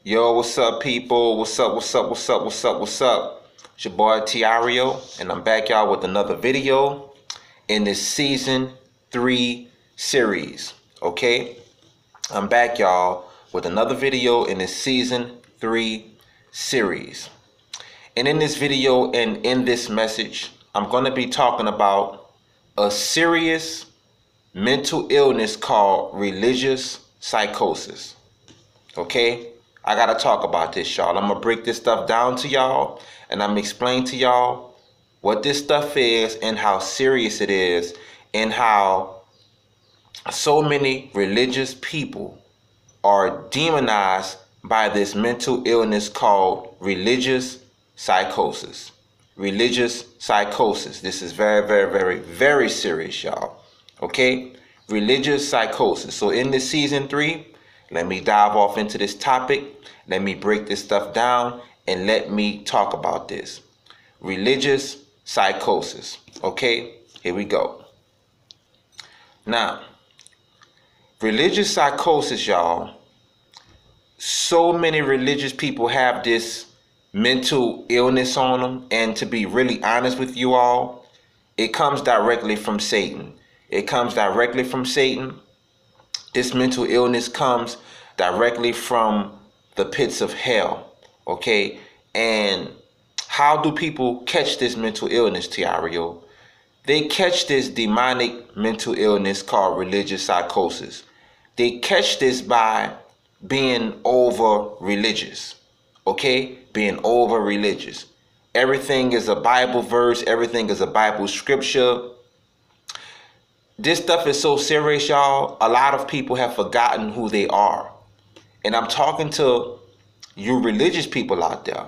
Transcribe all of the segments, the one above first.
Yo, what's up, people? What's up, what's up, what's up, what's up, what's up? It's your boy Tiario, and I'm back, y'all, with another video in this season 3 series. Okay? I'm back, y'all, with another video in this season 3 series. And in this video and in this message, I'm going to be talking about a serious mental illness called religious psychosis. Okay? I gotta talk about this, y'all. I'm gonna break this stuff down to y'all, and I'm gonna explain to y'all what this stuff is and how serious it is, and how so many religious people are demonized by this mental illness called religious psychosis. Religious psychosis. This is very, very, very, very serious, y'all. Okay? Religious psychosis. So in this season 3, let me dive off into this topic. Let me break this stuff down and let me talk about this. Religious psychosis. Okay, here we go. Now, religious psychosis, y'all. So many religious people have this mental illness on them. And to be really honest with you all, it comes directly from Satan. It comes directly from Satan. This mental illness comes directly from the pits of hell, okay? And how do people catch this mental illness, Tiario? They catch this demonic mental illness called religious psychosis. They catch this by being over religious, okay? Being over religious. Everything is a Bible verse. Everything is a Bible scripture. This stuff is so serious, y'all. A lot of people have forgotten who they are. And I'm talking to you religious people out there.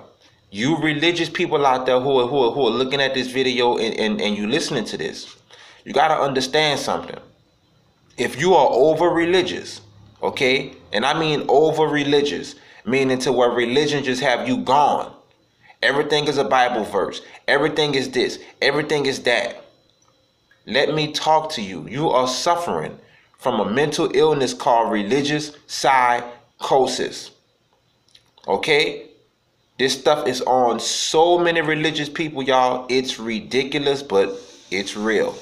You religious people out there who are looking at this video and you listening to this. You got to understand something. If you are over religious, okay? And I mean over religious, meaning to where religion just have you gone. Everything is a Bible verse. Everything is this. Everything is that. Let me talk to you. You are suffering from a mental illness called religious psychosis. Okay? This stuff is on so many religious people, y'all. It's ridiculous, but it's real.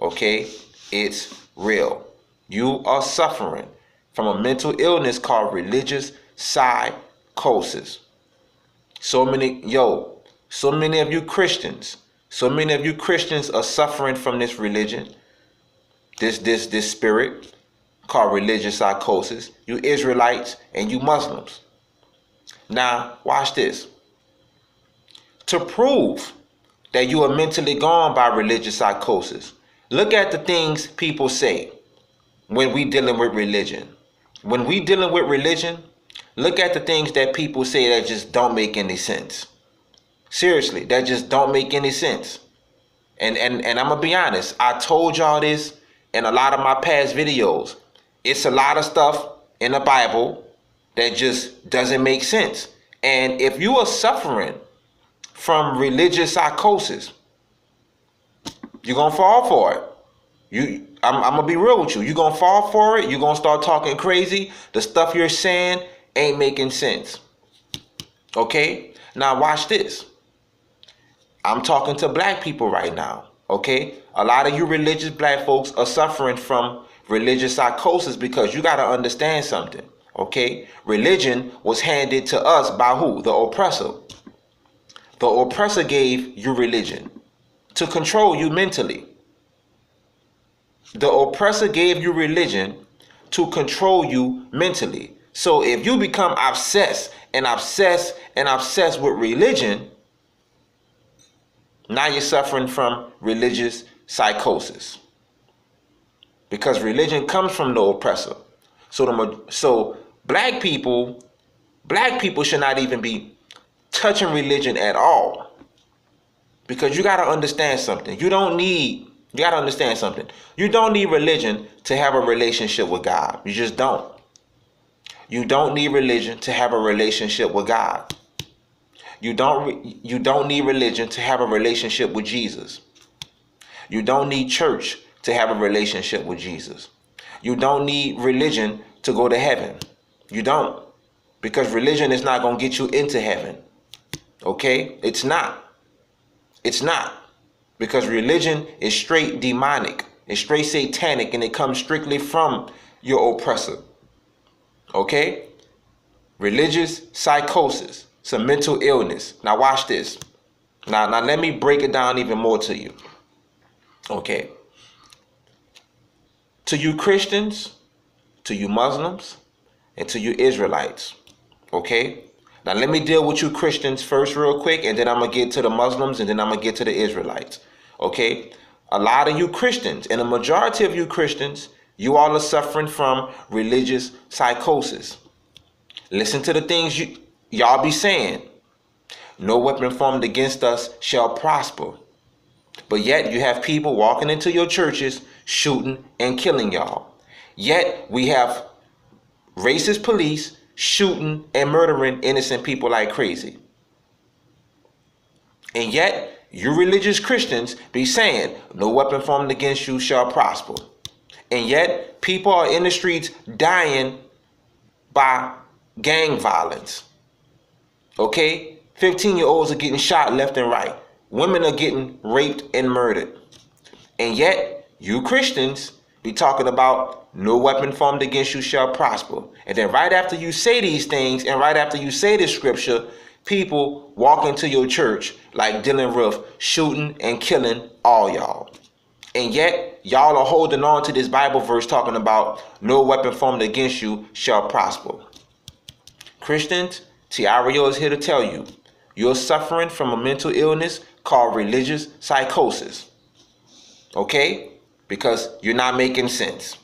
Okay? It's real. You are suffering from a mental illness called religious psychosis. So many of you Christians. So many of you Christians are suffering from this religion, this spirit called religious psychosis. You Israelites and you Muslims. Now, watch this. To prove that you are mentally gone by religious psychosis, look at the things people say when we dealing with religion. When we dealing with religion, look at the things that people say that just don't make any sense. Seriously, that just don't make any sense. And I'm gonna be honest, I told y'all this in a lot of my past videos. It's a lot of stuff in the Bible that just doesn't make sense. And if you are suffering from religious psychosis, you're gonna fall for it. I'm gonna be real with you. You're gonna fall for it. You're gonna start talking crazy. The stuff you're saying ain't making sense. Okay? Now watch this. I'm talking to black people right now, okay? A lot of you religious black folks are suffering from religious psychosis because you got to understand something, okay? Religion was handed to us by who? The oppressor. The oppressor gave you religion to control you mentally. The oppressor gave you religion to control you mentally. So if you become obsessed and obsessed and obsessed with religion, now you're suffering from religious psychosis. Because religion comes from the oppressor. So black people should not even be touching religion at all. Because you got to understand something. You got to understand something. You don't need religion to have a relationship with God. You just don't. You don't need religion to have a relationship with God. You don't need religion to have a relationship with Jesus. You don't need church to have a relationship with Jesus. You don't need religion to go to heaven. You don't. because religion is not going to get you into heaven. Okay? It's not. It's not. Because religion is straight demonic. It's straight satanic, and it comes strictly from your oppressor. Okay? Religious psychosis. It's a mental illness. Now watch this. Now let me break it down even more to you. Okay? To you Christians, to you Muslims, and to you Israelites. Okay? Now let me deal with you Christians first real quick, and then I'm going to get to the Muslims, and then I'm going to get to the Israelites. Okay? A lot of you Christians, and a majority of you Christians, you all are suffering from religious psychosis. Listen to the things y'all be saying. No weapon formed against us shall prosper. But yet you have people walking into your churches, shooting and killing y'all. Yet we have racist police shooting and murdering innocent people like crazy. And yet you religious Christians be saying, no weapon formed against you shall prosper. And yet people are in the streets dying by gang violence. Okay? 15-year-olds are getting shot left and right. Women are getting raped and murdered. And yet, you Christians be talking about no weapon formed against you shall prosper. And then right after you say these things, and right after you say this scripture, people walk into your church like Dylan Roof, shooting and killing all y'all. And yet, y'all are holding on to this Bible verse talking about no weapon formed against you shall prosper. Christians, Tiario is here to tell you, you're suffering from a mental illness called religious psychosis. Okay? Because you're not making sense.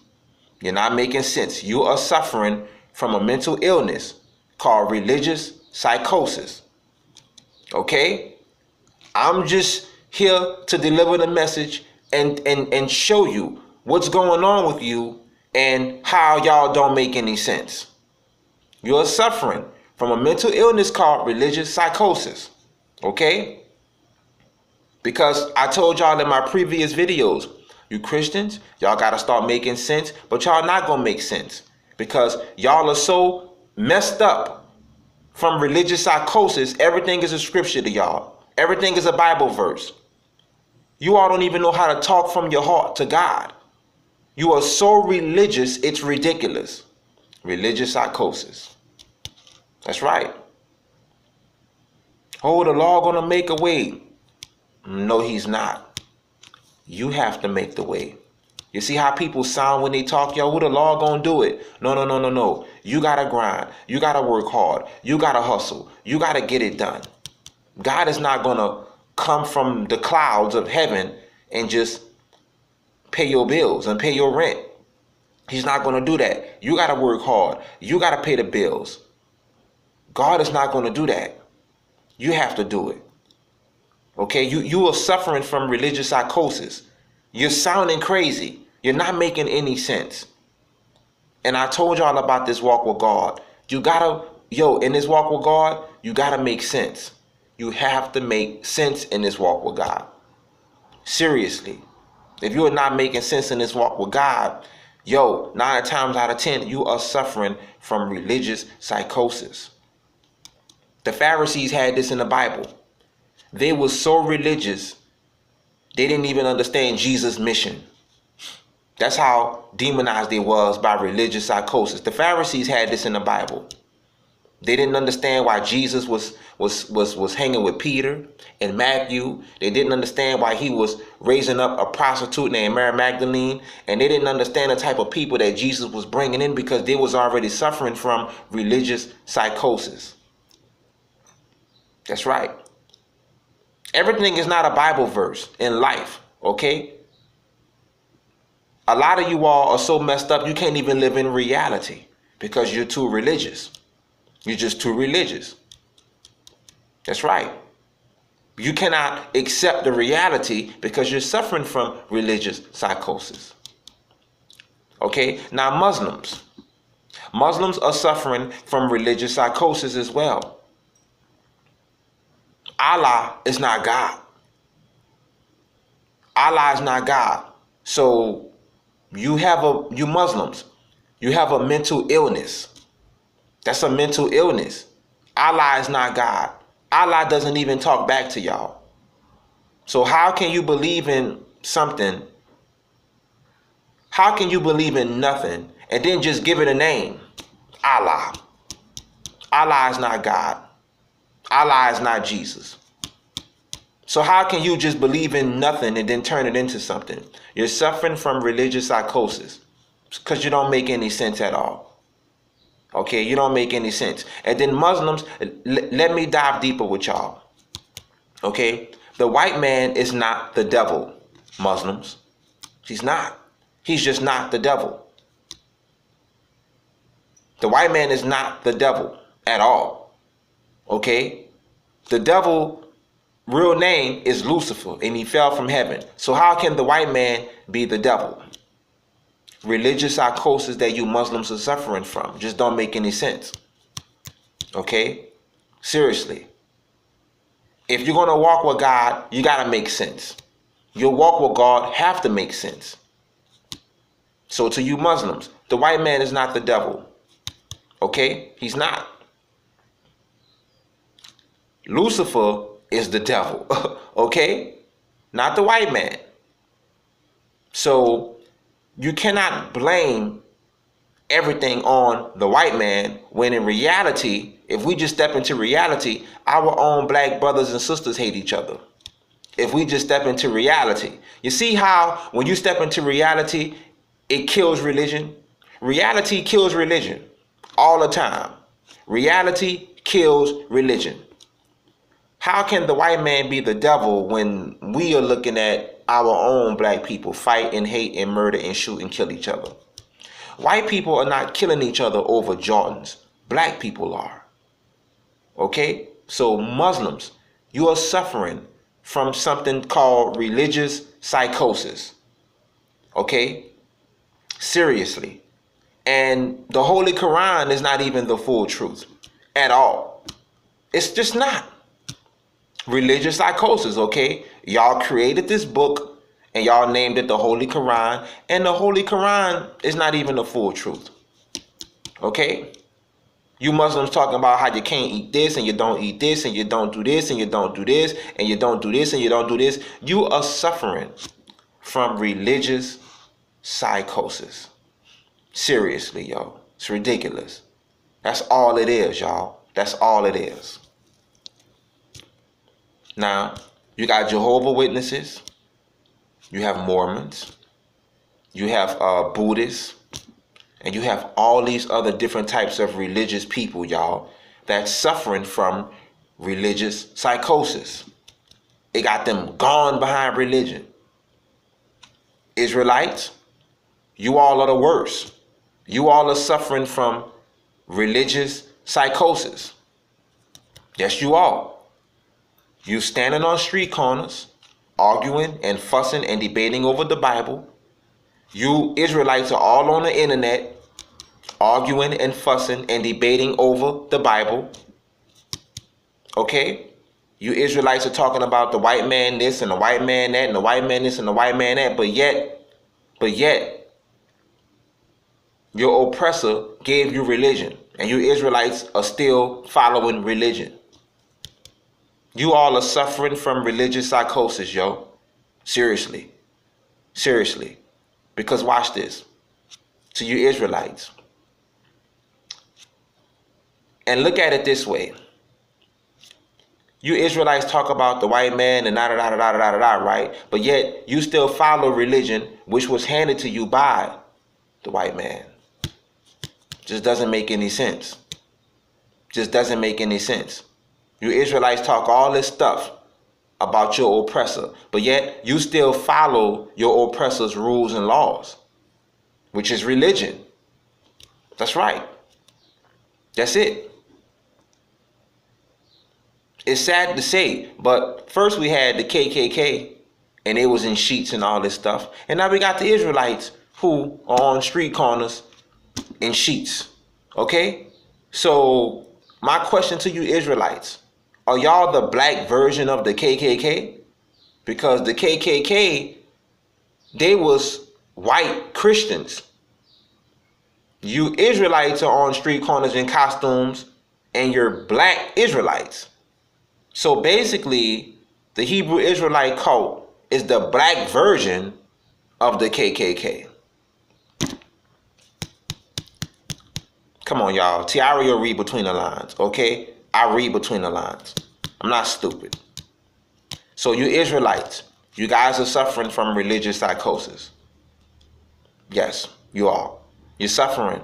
You're not making sense. You are suffering from a mental illness called religious psychosis. Okay? I'm just here to deliver the message and show you what's going on with you and how y'all don't make any sense. You're suffering from a mental illness called religious psychosis. Okay? Because I told y'all in my previous videos, you Christians, y'all got to start making sense, but y'all not going to make sense because y'all are so messed up from religious psychosis. Everything is a scripture to y'all. Everything is a Bible verse. You all don't even know how to talk from your heart to God. You are so religious, it's ridiculous. Religious psychosis. That's right. Oh, the law gonna make a way. No, he's not. You have to make the way. You see how people sound when they talk? Yo, who the law gonna do it? No. You gotta grind. You gotta work hard. You gotta hustle. You gotta get it done. God is not gonna come from the clouds of heaven and just pay your bills and pay your rent. He's not gonna do that. You gotta work hard. You gotta pay the bills. God is not going to do that. You have to do it. Okay? You are suffering from religious psychosis. You're sounding crazy. You're not making any sense. And I told y'all about this walk with God. You gotta, in this walk with God, you gotta make sense. You have to make sense in this walk with God. Seriously. If you are not making sense in this walk with God, 9 times out of 10, you are suffering from religious psychosis. The Pharisees had this in the Bible. They were so religious, they didn't even understand Jesus' mission. That's how demonized they was by religious psychosis. The Pharisees had this in the Bible. They didn't understand why Jesus was hanging with Peter and Matthew. They didn't understand why he was raising up a prostitute named Mary Magdalene. And they didn't understand the type of people that Jesus was bringing in because they was already suffering from religious psychosis. That's right. Everything is not a Bible verse in life, okay? A lot of you all are so messed up you can't even live in reality because you're too religious. You're just too religious. That's right. You cannot accept the reality because you're suffering from religious psychosis. Okay? Now Muslims are suffering from religious psychosis as well. Allah is not God. Allah is not God. So you Muslims, you have a mental illness. That's a mental illness. Allah is not God. Allah doesn't even talk back to y'all. So how can you believe in something? How can you believe in nothing and then just give it a name? Allah. Allah is not God. Allah is not Jesus. So how can you just believe in nothing and then turn it into something? You're suffering from religious psychosis because you don't make any sense at all. Okay, you don't make any sense. And then Muslims, let me dive deeper with y'all. Okay, the white man is not the devil, Muslims. He's not. He's just not the devil. The white man is not the devil at all. Okay, the devil real name is Lucifer, and he fell from heaven. So how can the white man be the devil? Religious psychosis that you Muslims are suffering from just don't make any sense. Okay? Seriously. If you're going to walk with God, you got to make sense. Your walk with God have to make sense. So to you Muslims, the white man is not the devil. Okay? He's not. Lucifer is the devil, okay? Not the white man. So you cannot blame everything on the white man when in reality, if we just step into reality, our own black brothers and sisters hate each other. If we just step into reality. You see how when you step into reality, it kills religion? Reality kills religion all the time. Reality kills religion. How can the white man be the devil when we are looking at our own black people fight and hate and murder and shoot and kill each other? White people are not killing each other over Jordans. Black people are. Okay? So Muslims, you are suffering from something called religious psychosis. Okay? Seriously. And the Holy Quran is not even the full truth at all. It's just not. Religious psychosis, okay? Y'all created this book and y'all named it the Holy Quran, and the Holy Quran is not even the full truth. Okay? You Muslims talking about how you can't eat this and you don't eat this and you don't do this and you don't do this and you don't do this and you don't do this. You are suffering from religious psychosis. Seriously, yo. It's ridiculous. That's all it is, y'all. That's all it is. Now, you got Jehovah's Witnesses, you have Mormons, you have Buddhists, and you have all these other different types of religious people, y'all, that's suffering from religious psychosis. It got them gone behind religion. Israelites, you all are the worst. You all are suffering from religious psychosis. Yes, you all. You standing on street corners, arguing and fussing and debating over the Bible. You Israelites are all on the internet, arguing and fussing and debating over the Bible. Okay? You Israelites are talking about the white man this and the white man that and the white man this and the white man that, but yet, your oppressor gave you religion, and you Israelites are still following religion. You all are suffering from religious psychosis, yo. Seriously. Seriously. Because watch this. To you Israelites. And look at it this way. You Israelites talk about the white man and right? But yet you still follow religion which was handed to you by the white man. Just doesn't make any sense. Just doesn't make any sense. You Israelites talk all this stuff about your oppressor, but yet you still follow your oppressor's rules and laws, which is religion. That's right. That's it. It's sad to say, but first we had the KKK, and it was in sheets and all this stuff, and now we got the Israelites who are on street corners in sheets. Okay? So my question to you Israelites, are y'all the black version of the KKK? Because the KKK, they was white Christians. You Israelites are on street corners in costumes, and you're black Israelites. So basically, the Hebrew Israelite cult is the black version of the KKK. Come on, y'all. Tiario read between the lines, okay? I read between the lines. I'm not stupid. So you Israelites, you guys are suffering from religious psychosis. Yes, you are. You're suffering.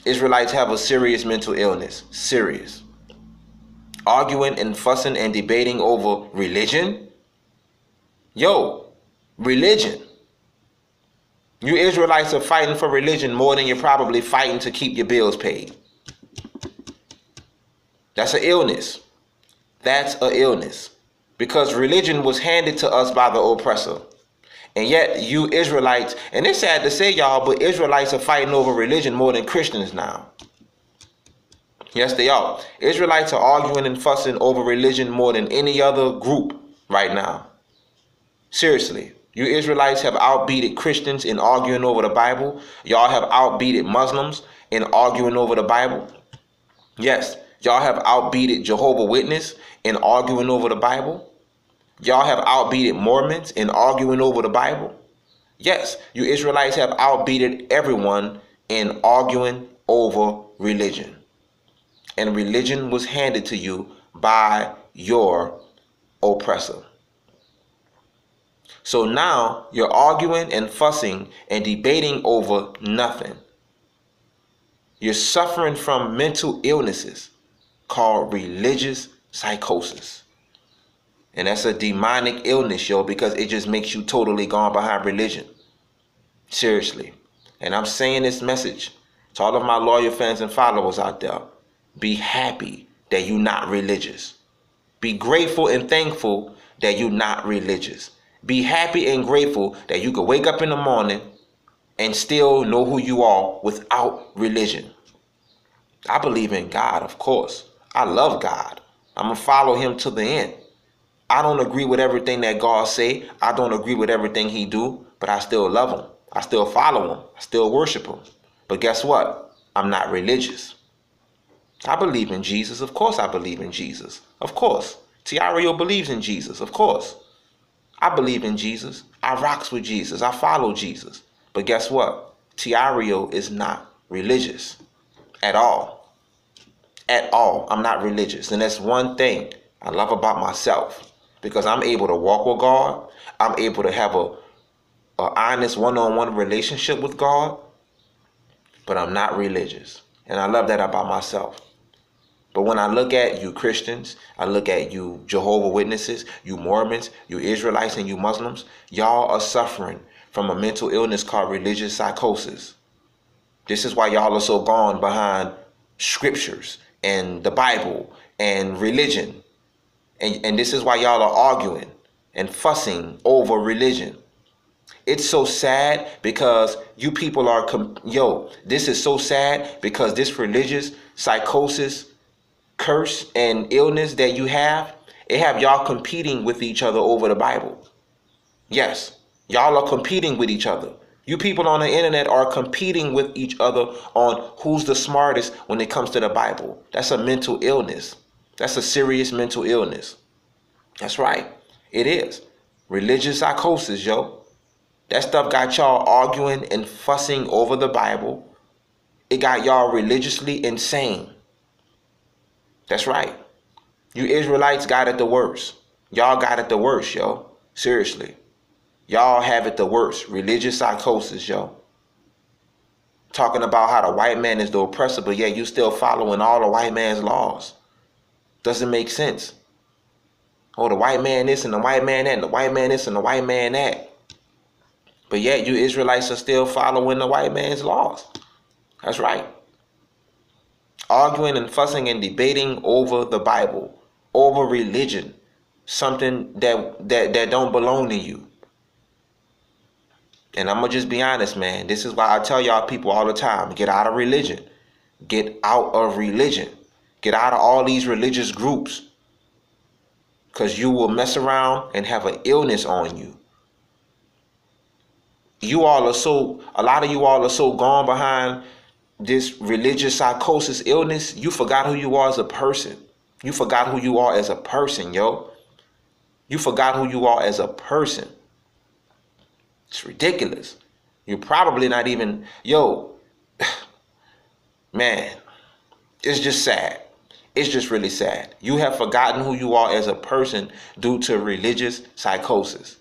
Israelites have a serious mental illness. Serious. Arguing and fussing and debating over religion? Yo, religion. You Israelites are fighting for religion more than you're probably fighting to keep your bills paid. That's an illness. That's an illness. Because religion was handed to us by the oppressor. And yet you Israelites, and it's sad to say y'all, but Israelites are fighting over religion more than Christians now. Yes, they are. Israelites are arguing and fussing over religion more than any other group right now. Seriously. You Israelites have outbeated Christians in arguing over the Bible. Y'all have outbeated Muslims in arguing over the Bible. Yes, y'all have outbeated Jehovah's Witnesses in arguing over the Bible. Y'all have outbeated Mormons in arguing over the Bible. Yes, you Israelites have outbeated everyone in arguing over religion. And religion was handed to you by your oppressor. So now you're arguing and fussing and debating over nothing. You're suffering from mental illnesses called religious psychosis. And that's a demonic illness, yo, because it just makes you totally gone behind religion. Seriously. And I'm saying this message to all of my loyal fans and followers out there. Be happy that you're not religious. Be grateful and thankful that you're not religious. Be happy and grateful that you could wake up in the morning and still know who you are without religion. I believe in God, of course. I love God. I'm going to follow him to the end. I don't agree with everything that God say. I don't agree with everything he do, but I still love him. I still follow him. I still worship him. But guess what? I'm not religious. I believe in Jesus. Of course I believe in Jesus. Of course. Tiario believes in Jesus. Of course. I believe in Jesus. I rocks with Jesus. I follow Jesus. But guess what? Tiario is not religious at all. At all. I'm not religious. And that's one thing I love about myself, because I'm able to walk with God. I'm able to have a honest one-on-one relationship with God, but I'm not religious. And I love that about myself. But when I look at you Christians, I look at you Jehovah's Witnesses, you Mormons, you Israelites, and you Muslims, y'all are suffering from a mental illness called religious psychosis. This is why y'all are so gone behind scriptures and the Bible and religion. And this is why y'all are arguing and fussing over religion. It's so sad because you people are, this is so sad because this religious psychosis, curse, and illness that you have, it have y'all competing with each other over the Bible. Yes, y'all are competing with each other. You people on the internet are competing with each other on who's the smartest when it comes to the Bible. That's a mental illness. That's a serious mental illness. That's right. It is. Religious psychosis, yo. That stuff got y'all arguing and fussing over the Bible. It got y'all religiously insane. That's right. You Israelites got it the worst. Y'all got it the worst, yo. Seriously. Y'all have it the worst. Religious psychosis, yo. Talking about how the white man is the oppressor, but yet you still following all the white man's laws. Doesn't make sense. Oh, the white man this and the white man that, and the white man this and the white man that. But yet you Israelites are still following the white man's laws. That's right. Arguing and fussing and debating over the Bible, over religion, something that don't belong to you. And I'm going to just be honest, man. This is why I tell y'all people all the time, get out of religion. Get out of religion. Get out of all these religious groups. Because you will mess around and have an illness on you. A lot of you all are so gone behind this religious psychosis illness, you forgot who you are as a person. You forgot who you are as a person, yo. You forgot who you are as a person. It's ridiculous. You're probably not even, yo, man, it's just sad. It's just really sad. You have forgotten who you are as a person due to religious psychosis.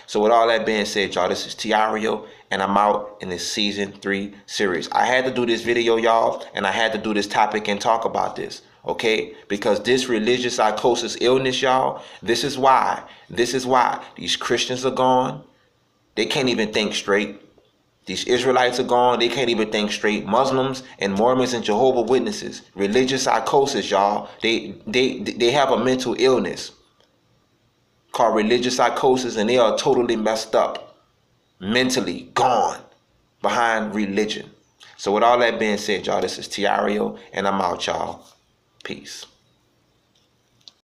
So with all that being said, y'all, this is Tiario, and I'm out in this season 3 series. I had to do this video, y'all, and I had to do this topic and talk about this, okay? Because this religious psychosis illness, y'all, this is why these Christians are gone. They can't even think straight. These Israelites are gone. They can't even think straight. Muslims and Mormons and Jehovah's Witnesses, religious psychosis, y'all. They have a mental illness called religious psychosis, and they are totally messed up, mentally gone behind religion. So with all that being said, y'all, this is Tiario, and I'm out, y'all. Peace.